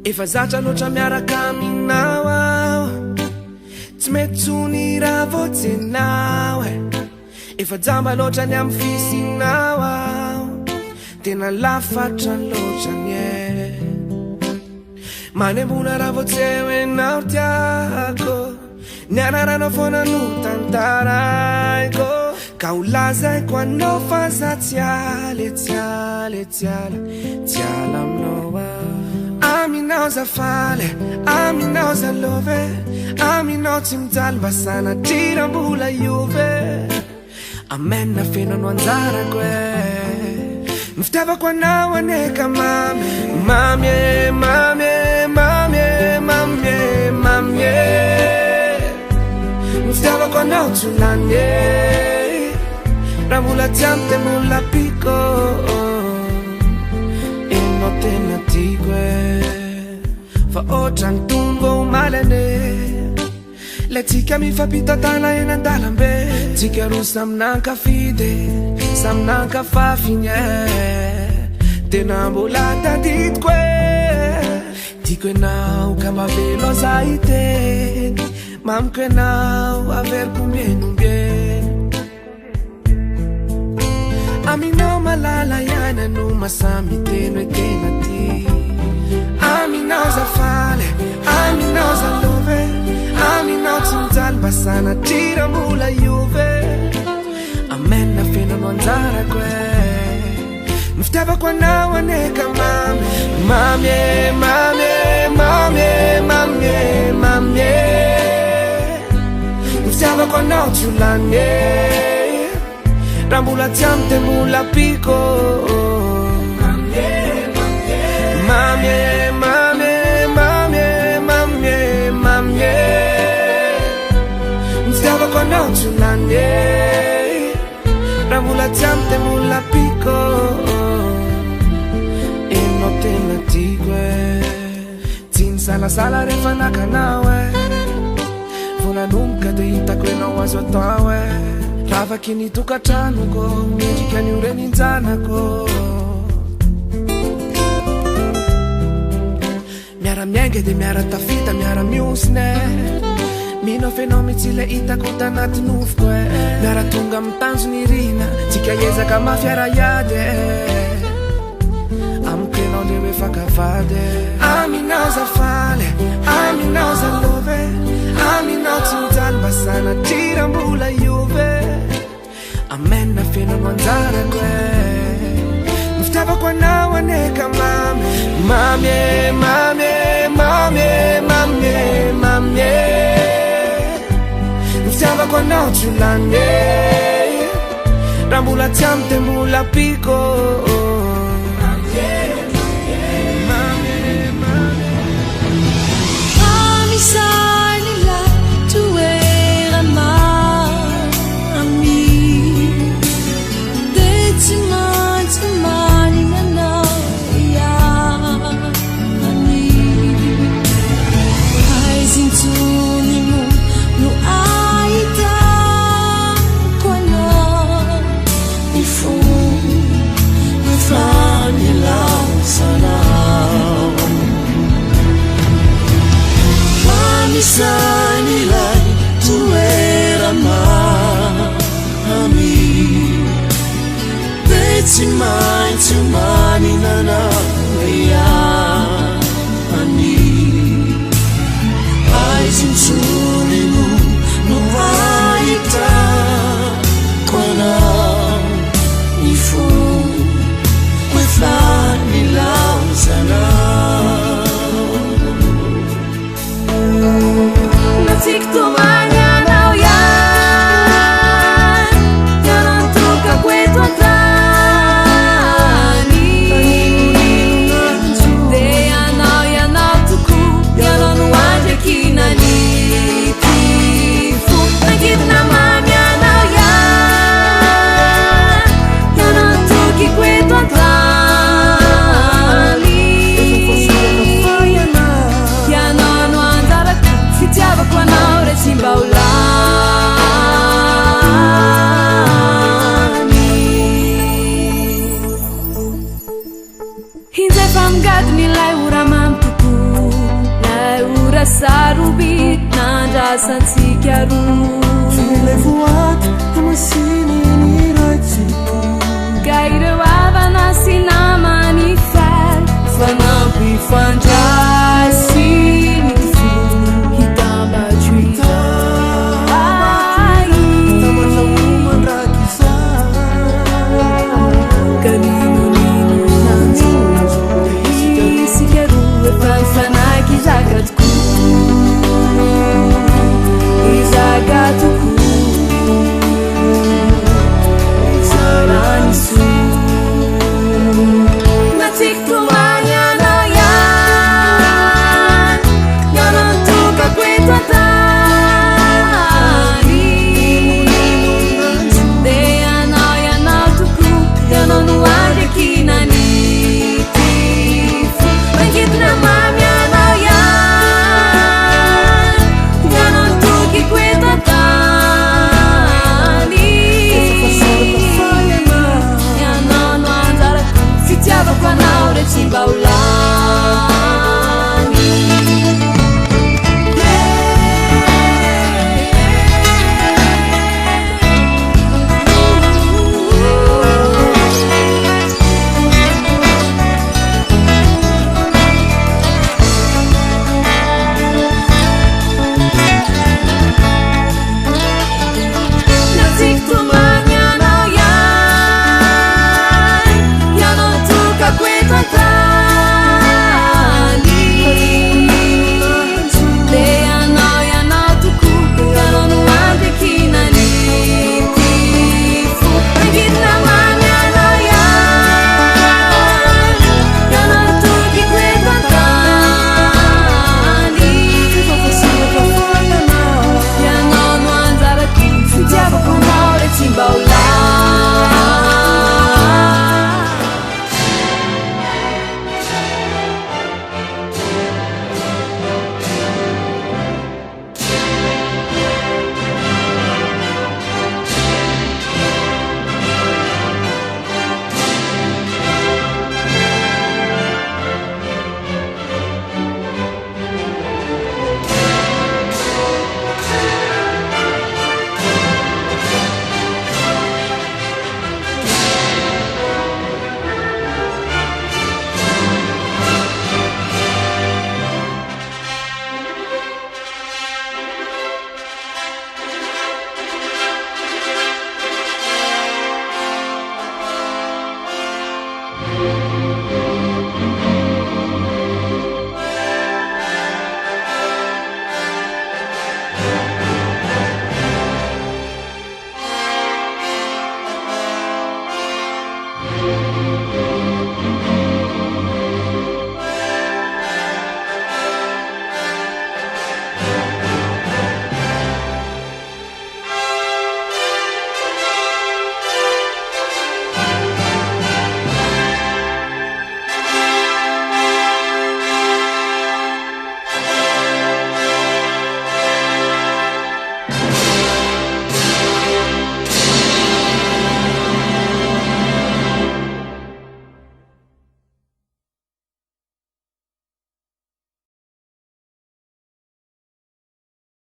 Efa zatra loatra miaraka aminao aho, tsy mety tsony raha voatsenao efa jamba loatra ny amy fisinao aho, tena lafatra loatra ny manembola raha voatseho enao tiako, ny anaranao foana no tantaraiko, ka ho lazaiko anao fa za tsy ala aminao aminao za faly, aminao za love, aminao tsy mijaly mba sanatria-mbola iove, amena fenano anjarako ny fitiavako anao aneka mamy ny fitiavako anao tsolany raha mbola tsy ampy de mbola piko enao tena tiako fa otra ny tombo malane le tsika mifampitatana eny an-dalambe, tsika ro samy nankafide samy nankafafiny tena mbola tadidiko tiako enao ka mavelo za iteny, mamiko enao averiko mienombieny, aminao malala ihany no masamy teno e tena ty, aminao za faly, aminao za love, aminao tsy mijaly mba sanatria-mbola iove, amena fenano anjarako ny fitiavako anao aneka mamy ny fitiavako anao tsolany raha mbola tsy ampy de mbola piko ny fitiavako anao tsolany raha mbola tsy ampy de mbola piko enao tena tiako tsy nisalasala rehefa nakanao vonanomboka de hitako enao azo atao ravaky ny tokantranoko mendrika ny oreninjanako, miara miainga de miara tafita miara miosine, mino fenao mitsy le hitako tanaty nofoko miara tonga mitanjo ny rina, tsika ezaka mafiara iady amiko enao le hoe fakavady, aminao za faly, aminao za love, aminao tsy mijaly mba sanatria-mbola iove, amena fenano anjarako ny fitiavako anao aneka ny fitiavako anao tsolany raha mbola tsy ampy de mbola piko Sanilai tuera mami Beti mai tumani nana ya ani Aisin tuni mu no aita kwana ifu Wefla nilauzana saroby nandrasantsika roa levoaty amasiny ny ratsiko ka ireo